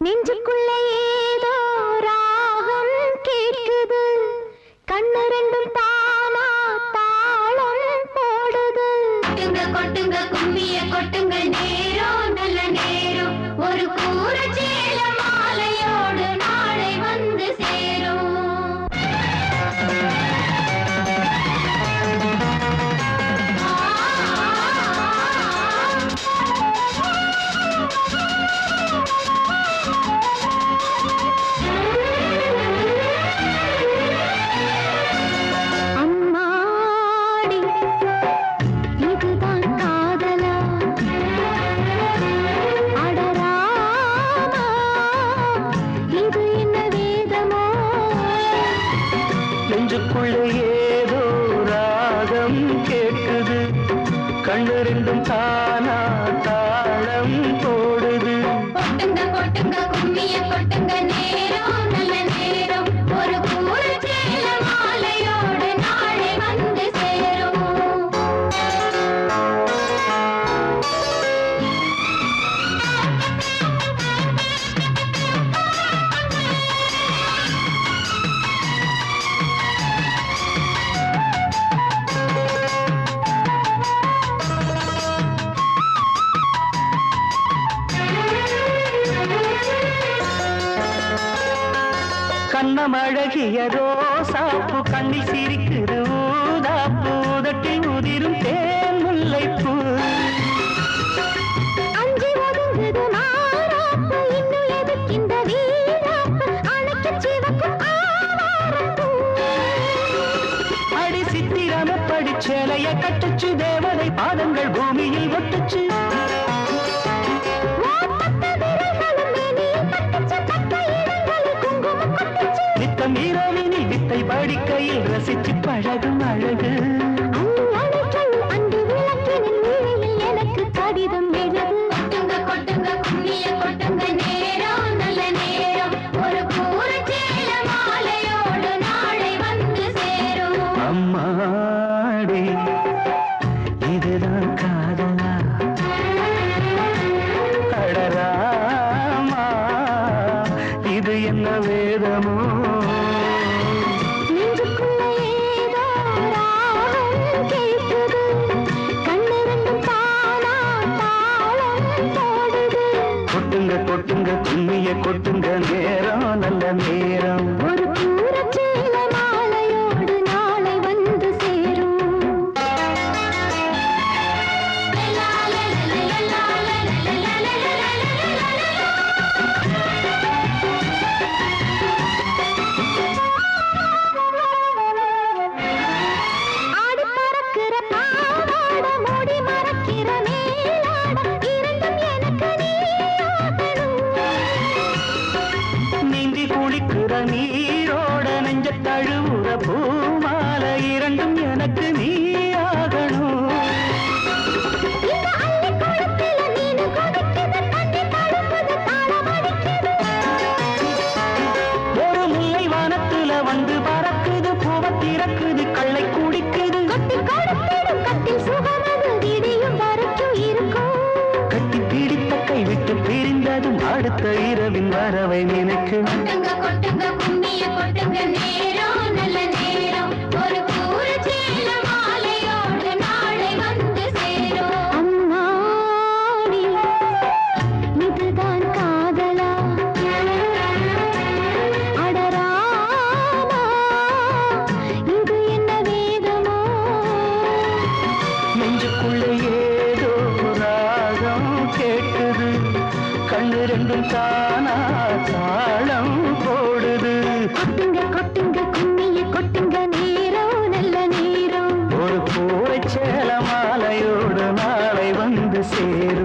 நெஞ்சுக்குள்ளே ஏதோ ராகம் கேட்குது, கண்ணு ரெண்டும் தானா தாளம் போடுது. கொட்டுங்க கொட்டுங்க கும்மிய கொட்டுங்க, நேரம் நல்ல நேரம், ஒரு கூற சேல மாலையோடு நாளை வந்து சேரும். நெஞ்சுக்குள்ளே ஏதோ ராகம் கேட்குது, கண்ணு ரெண்டும் தானா தாளம் போடுது. கொட்டுங்க கொட்டுங்க கும்மிய கொட்டுங்க, நேரம் நல்ல நேரம், ஒரு கூற சேல மாலையோடு நாளை வந்து சேரும். கண்ணம் அழகிய ரோசாப்பு, கண்ணில் சிரிக்குது ஊதாப்பு, உதட்டில் உதிரும் தேன் முல்லைப்பூ. அஞ்சி ஒதுங்குது மாறாப்பு, இன்னும் எதுக்கிந்த வீராப்பு, அணைக்கு சிவக்கும் ஆவாரப்பூ. அடி சித்திரம படிச்சேலைய கட்டுச்சு, தேவதை பாதங்கள் பூமியில் ஒட்டுச்சு. நித்தம் இரவினில் வித்தை படிக்கையில் ரசிச்சு பழகும் அழகு. அன்று விளக்கினில் வீழில் எனக்கு கடிதம் எழுது. கொட்டுங்க கொட்டுங்க கும்மிய கொட்டுங்க, நேரம் நல்ல நேரம், ஒரு கூற சேல மாலையோடு நாளை வந்து சேரும். அம்மாடி இதுதான் காதலா, அடராமா இது என்ன வேதமோ. நெஞ்சுக்குள்ளே ஏதோ ராகம் கேட்குது, கண்ணு ரெண்டும் தானா தாளம் போடுது. கொட்டுங்க கொட்டுங்க கும்மிய கொட்டுங்க, நேரம் நல்ல நேரம், ஒரு கூற சேல மாலையோடு நாளை வந்து சேரும். ஆடி பறக்கிற பாவாட, மூடி மறக்கிற மேலாட, இரண்டும் எனக்கு நீயாகணும். நீந்தி குளிக்கிற நீரோட, நெஞ்ச தழுவுற பூமால, இரண்டும் எனக்கு நீயாகணும். இந்த அள்ளி குளத்தில மீனு கொதிக்குது, தண்ணி தழும்புது, தாளம் அடிக்குது. ஒரு முல்லை வானத்துல வந்து பறக்குது, பூவ திறக்குது, கள்ளை குடிக்குது. கொட்டி கொடுத்திடும் கட்டில் சுகமது, விடியும் வரைக்கும் இருக்கும். கட்டி பிடித்த கை விட்டு பிரிந்ததும் அடுத்த இரவின் வரவை நினைக்கும். கொட்டுங்க கொட்டுங்க கும்மிய கொட்டுங்க, நேரம் நல்ல நேரம், ஒரு கூற சேல மாலையோடு நாளை வந்து சேரும். அம்மாடி இதுதான் காதலா, அடராமா இது என்ன வேதமோ. நெஞ்சுக்குள்ளே ஏதோ ராகம் கேட்குது, கண்ணு ரெண்டும் தானா தாளம் போடுது. கொட்டுங்க கொட்டுங்க கும்மிய கொட்டுங்க, நேரம் நல்ல நேரம், ஒரு கூரை சேல மாலையோடு நாளை வந்து சேரும்.